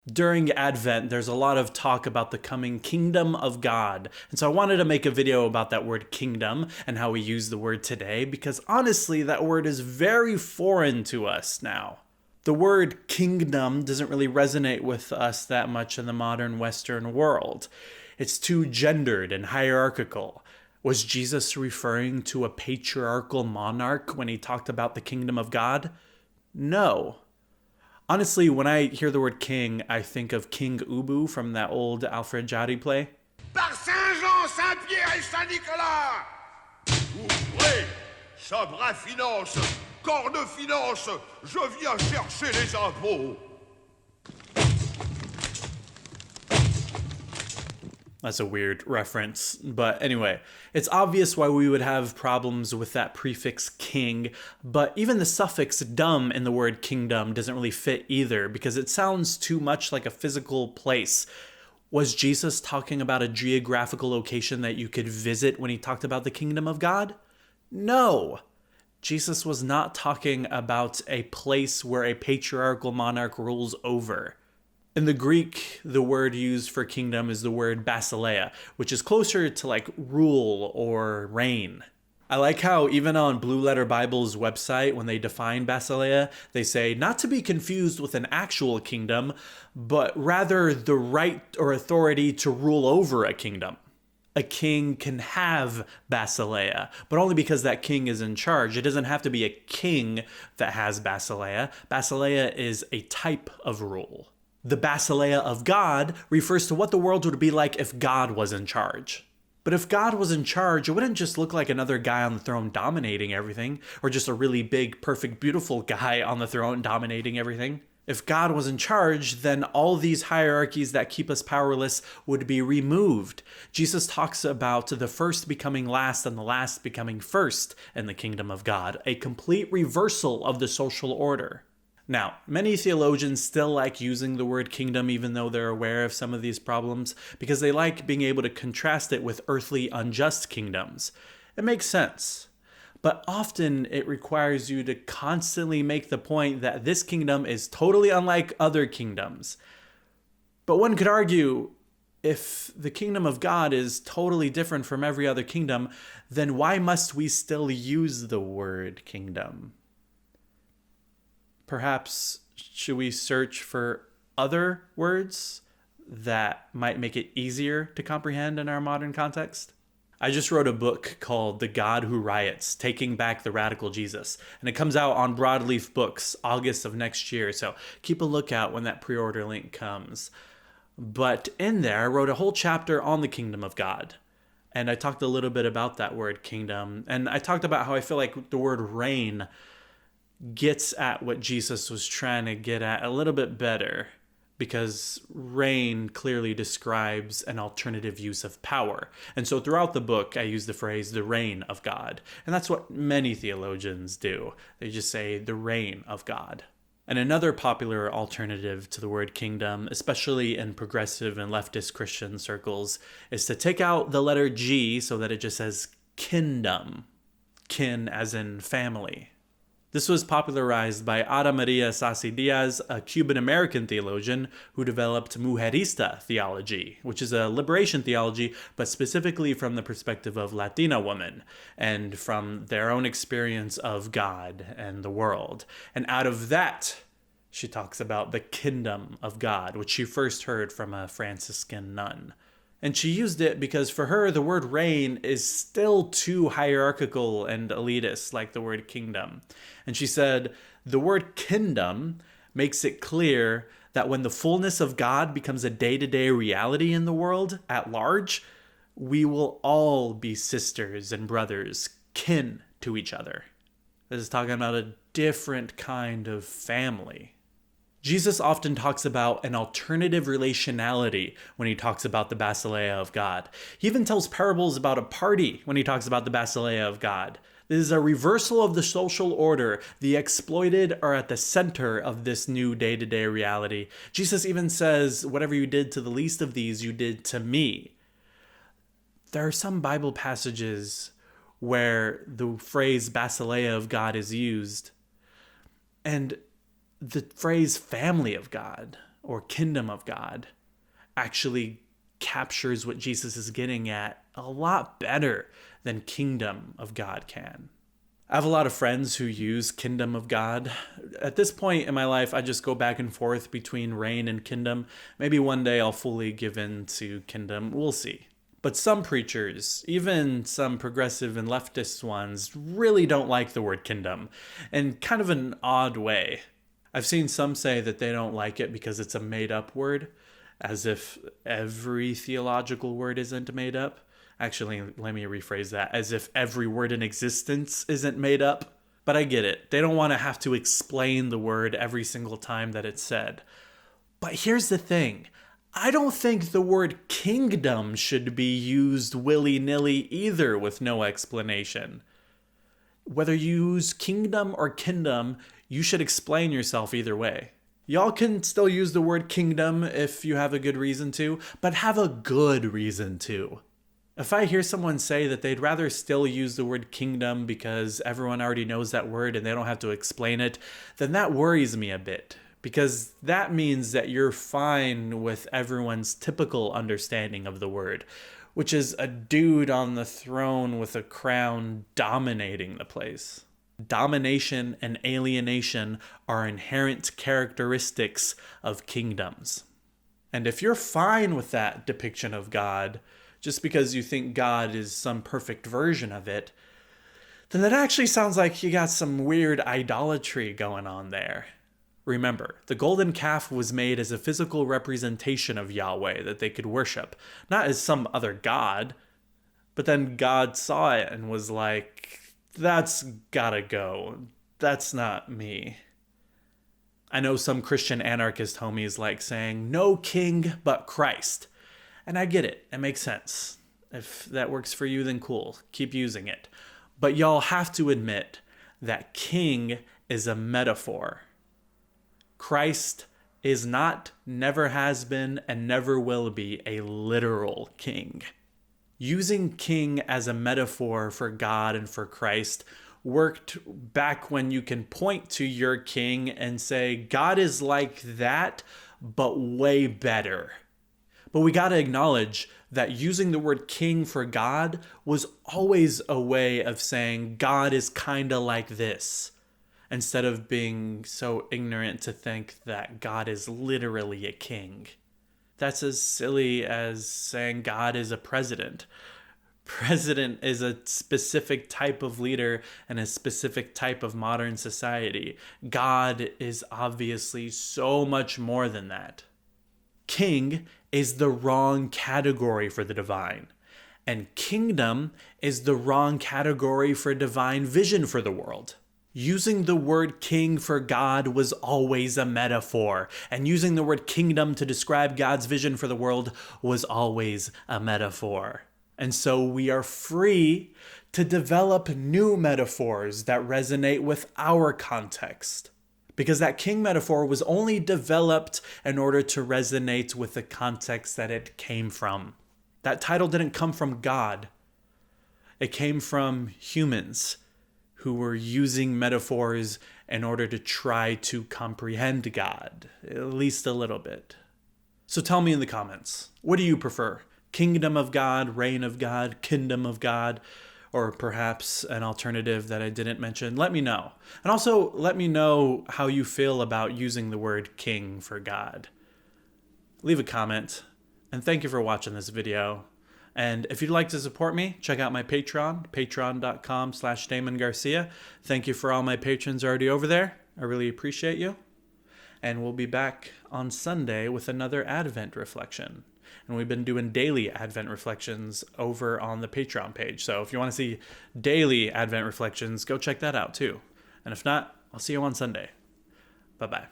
During Advent, there's a lot of talk about the coming kingdom of God. And so I wanted to make a video about that word kingdom and how we use the word today, because honestly, that word is very foreign to us now. The word kingdom doesn't really resonate with us that much in the modern Western world. It's too gendered and hierarchical. Was Jesus referring to a patriarchal monarch when he talked about the kingdom of God? No. Honestly, when I hear the word king, I think of King Ubu from that old Alfred Jarry play. Par Saint-Jean, Saint-Pierre et Saint-Nicolas! Ouvrez, sabre à finance, corps de finance, je viens chercher les impôts. That's a weird reference, but anyway, it's obvious why we would have problems with that prefix king, but even the suffix dom in the word kingdom doesn't really fit either, because it sounds too much like a physical place. Was Jesus talking about a geographical location that you could visit when he talked about the kingdom of God? No. Jesus was not talking about a place where a patriarchal monarch rules over. In the Greek, the word used for kingdom is the word basilia, which is closer to like rule or reign. I like how even on Blue Letter Bible's website, when they define basilia, they say not to be confused with an actual kingdom, but rather the right or authority to rule over a kingdom. A king can have basilia, but only because that king is in charge. It doesn't have to be a king that has basilia. Basilia is a type of rule. The basilia of God refers to what the world would be like if God was in charge. But if God was in charge, it wouldn't just look like another guy on the throne dominating everything, or just a really big, perfect, beautiful guy on the throne dominating everything. If God was in charge, then all these hierarchies that keep us powerless would be removed. Jesus talks about the first becoming last and the last becoming first in the kingdom of God, a complete reversal of the social order. Now, many theologians still like using the word kingdom even though they're aware of some of these problems, because they like being able to contrast it with earthly unjust kingdoms. It makes sense. But often it requires you to constantly make the point that this kingdom is totally unlike other kingdoms. But one could argue, if the kingdom of God is totally different from every other kingdom, then why must we still use the word kingdom? Perhaps should we search for other words that might make it easier to comprehend in our modern context? I just wrote a book called The God Who Riots, Taking Back the Radical Jesus, and it comes out on Broadleaf Books August of next year, so keep a lookout when that pre-order link comes. But in there, I wrote a whole chapter on the kingdom of God, and I talked a little bit about that word kingdom, and I talked about how I feel like the word reign gets at what Jesus was trying to get at a little bit better, because reign clearly describes an alternative use of power. And so throughout the book, I use the phrase the reign of God. And that's what many theologians do. They just say the reign of God. And another popular alternative to the word kingdom, especially in progressive and leftist Christian circles, is to take out the letter G so that it just says kingdom. Kin as in family. This was popularized by Ada Maria Sassi Diaz, a Cuban-American theologian who developed mujerista theology, which is a liberation theology, but specifically from the perspective of Latina women and from their own experience of God and the world. And out of that, she talks about the kingdom of God, which she first heard from a Franciscan nun. And she used it because for her, the word reign is still too hierarchical and elitist, like the word kingdom. And she said, the word kingdom makes it clear that when the fullness of God becomes a day-to-day reality in the world at large, we will all be sisters and brothers, kin to each other. This is talking about a different kind of family. Jesus often talks about an alternative relationality when he talks about the basilia of God. He even tells parables about a party when he talks about the basilia of God. This is a reversal of the social order. The exploited are at the center of this new day-to-day reality. Jesus even says, whatever you did to the least of these, you did to me. There are some Bible passages where the phrase basilia of God is used, and the phrase family of God or kingdom of God actually captures what Jesus is getting at a lot better than kingdom of God can. I have a lot of friends who use kingdom of God. At this point in my life, I just go back and forth between reign and kingdom. Maybe one day I'll fully give in to kingdom. We'll see. But some preachers, even some progressive and leftist ones, really don't like the word kingdom in kind of an odd way. I've seen some say that they don't like it because it's a made-up word, as if every theological word isn't made up. Actually, let me rephrase that, as if every word in existence isn't made up. But I get it. They don't want to have to explain the word every single time that it's said. But here's the thing. I don't think the word kingdom should be used willy-nilly either with no explanation. Whether you use kingdom or kingdom, you should explain yourself either way. Y'all can still use the word kingdom if you have a good reason to, but have a good reason to. If I hear someone say that they'd rather still use the word kingdom because everyone already knows that word and they don't have to explain it, then that worries me a bit. Because that means that you're fine with everyone's typical understanding of the word, which is a dude on the throne with a crown dominating the place. Domination and alienation are inherent characteristics of kingdoms. And if you're fine with that depiction of God, just because you think God is some perfect version of it, then that actually sounds like you got some weird idolatry going on there. Remember, the golden calf was made as a physical representation of Yahweh that they could worship, not as some other god. But then God saw it and was like, that's gotta go. That's not me. I know some Christian anarchist homies like saying, no king but Christ. And I get it. It makes sense. If that works for you, then cool. Keep using it. But y'all have to admit that king is a metaphor. Christ is not, never has been, and never will be a literal king. Using king as a metaphor for God and for Christ worked back when you can point to your king and say, God is like that, but way better. But we got to acknowledge that using the word king for God was always a way of saying God is kind of like this, instead of being so ignorant to think that God is literally a king. That's as silly as saying God is a president. President is a specific type of leader and a specific type of modern society. God is obviously so much more than that. King is the wrong category for the divine, and kingdom is the wrong category for divine vision for the world. Using the word king for God was always a metaphor, and using the word kingdom to describe God's vision for the world was always a metaphor. And so we are free to develop new metaphors that resonate with our context. Because that king metaphor was only developed in order to resonate with the context that it came from. That title didn't come from God. It came from humans who were using metaphors in order to try to comprehend God, at least a little bit. So tell me in the comments, what do you prefer? Kingdom of God, reign of God, kingdom of God, or perhaps an alternative that I didn't mention? Let me know. And also let me know how you feel about using the word king for God. Leave a comment, and thank you for watching this video. And if you'd like to support me, check out my Patreon, patreon.com/Damon Garcia. Thank you for all my patrons already over there. I really appreciate you. And we'll be back on Sunday with another Advent reflection. And we've been doing daily Advent reflections over on the Patreon page. So if you want to see daily Advent reflections, go check that out too. And if not, I'll see you on Sunday. Bye-bye.